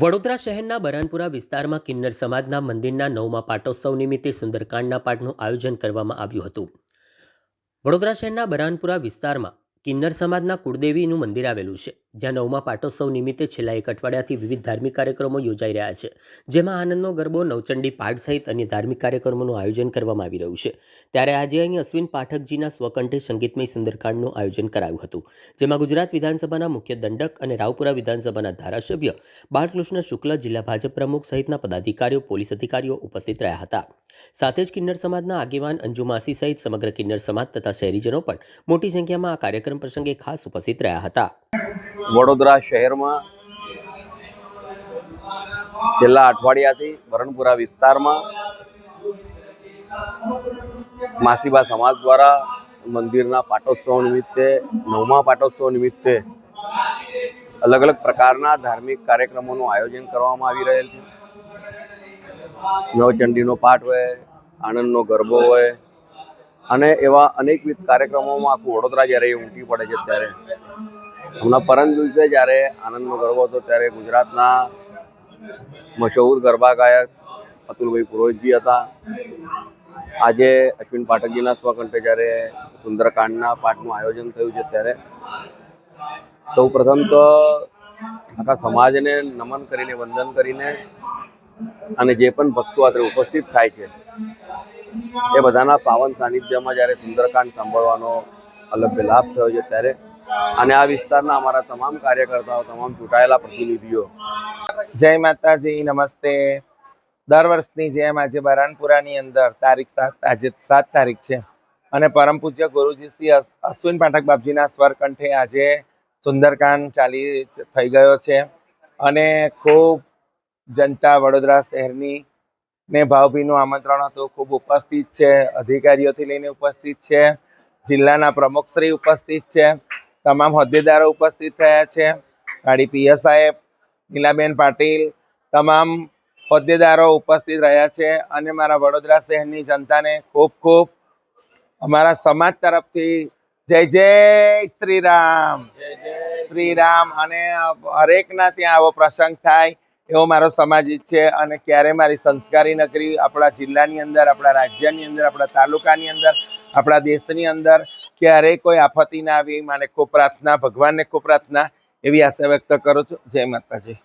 વડોદરા શહેરના બરાનપુરા વિસ્તારમાં કિન્નર સમાજના મંદિરના 9મા પાટોત્સવ નિમિત્તે સુંદરકાંડના પાઠનું આયોજન કરવામાં આવ્યું હતું। વડોદરા શહેરના બરાનપુરા વિસ્તારમાં કિન્નર સમાજના કુળદેવીનું મંદિર આવેલું છે, જ્યાં 9મા પાટોત્સવ નિમિત્તે છેલ્લા એક અઠવાડિયાથી વિવિધ ધાર્મિક કાર્યક્રમો યોજાઈ રહ્યા છે, જેમાં આનંદનો ગરબો, નવચંડી પાઠ સહિત અન્ય ધાર્મિક કાર્યક્રમોનું આયોજન કરવામાં આવી રહ્યું છે। ત્યારે આજે અહીં અશ્વિન પાઠકજીના સ્વકંઠે સંગીતમય સુંદરકાંડનું આયોજન કરાયું હતું, જેમાં ગુજરાત વિધાનસભાના મુખ્ય દંડક અને રાવપુરા વિધાનસભાના ધારાસભ્ય બાલકૃષ્ણ શુક્લ, જિલ્લા ભાજપ પ્રમુખ સહિતના પદાધિકારીઓ, પોલીસ અધિકારીઓ ઉપસ્થિત રહ્યા હતા। સાથે જ કિન્નર સમાજના આગેવાન અંજુ માસી સહિત સમગ્ર કિન્નર સમાજ તથા શહેરીજનો પણ મોટી સંખ્યામાં આ કાર્યક્રમ પ્રસંગે ખાસ ઉપસ્થિત રહ્યા હતા। વડોદરા શહેરમાં છેલ્લા અઠવાડિયાથી બરણપુરા વિસ્તારમાં માસીબા સમાજ દ્વારા મંદિરના પાટોત્સવ નિમિત્તે 9મા પાટોત્સવ નિમિત્તે અલગ અલગ પ્રકારના ધાર્મિક કાર્યક્રમોનું આયોજન કરવામાં આવી રહેલ છે। નવચંડીનો પાઠ હોય, આનંદનો ગરબો હોય અને એવા અનેકવિધ કાર્યક્રમોમાં આખું વડોદરા જ્યારે ઉમટી પડે છે, ત્યારે હમણાં પરમ દિવસે જ્યારે આનંદનો ગરબો હતો ત્યારે ગુજરાતના મશહૂર ગરબા ગાયક અતુલભાઈ પુરોહિતજી હતા। આજે અશ્વિન પાઠકજીના સ્વકંઠે જ્યારે સુંદરકાંડના પાઠનું આયોજન થયું છે, ત્યારે સૌ પ્રથમ તો આખા સમાજને નમન કરીને, વંદન કરીને અને જે પણ ભક્તો અત્યારે ઉપસ્થિત થાય છે એ બધાના પાવન સાનિધ્યમાં જ્યારે સુંદરકાંડ સાંભળવાનો અલગ લાભ થયો છે, ત્યારે અને આ વિસ્તારના અમારા તમામ કાર્યકર્તાઓ, તમામ ચૂંટાયેલા પ્રતિનિધિઓ, જય માતાજી, નમસ્તે। દર વર્ષની જેમ આજે બરાનપુરાની અંદર આજે 7 તારીખ છે અને પરમ પૂજ્ય ગુરુજી શ્રી અશ્વિન પાઠક બાપજીના સ્વરકંઠે આજે સુંદરકાંડ થઈ ગયો છે અને ખૂબ જનતા વડોદરા શહેરની ને ભાવભીનું આમંત્રણ હતું। ખૂબ ઉપસ્થિત છે, અધિકારીઓથી લઈને ઉપસ્થિત છે, જિલ્લાના પ્રમુખશ્રી ઉપસ્થિત છે, તમામ હોદ્દેદારો ઉપસ્થિત થયા છે, ગાડી પીએસ સાહેબ, નીલાબેન પાટીલ, તમામ હોદ્દેદારો ઉપસ્થિત રહ્યા છે અને મારા વડોદરા શહેરની જનતાને ખૂબ ખૂબ અમારા સમાજ તરફથી જય જય શ્રી રામ, શ્રી રામ। અને હરેકના ત્યાં આવો પ્રસંગ થાય એવો મારો સમાજ ઈચ્છે અને ક્યારે મારી સંસ્કારી નગરી આપણા જિલ્લાની અંદર, આપણા રાજ્યની અંદર, આપણા તાલુકાની અંદર, આપણા દેશની અંદર ક્યારેય કોઈ આફતી ના આવી, મને ખૂબ પ્રાર્થના, ભગવાનને ખૂબ પ્રાર્થના, એવી આશા વ્યક્ત કરું છું। જય માતાજી।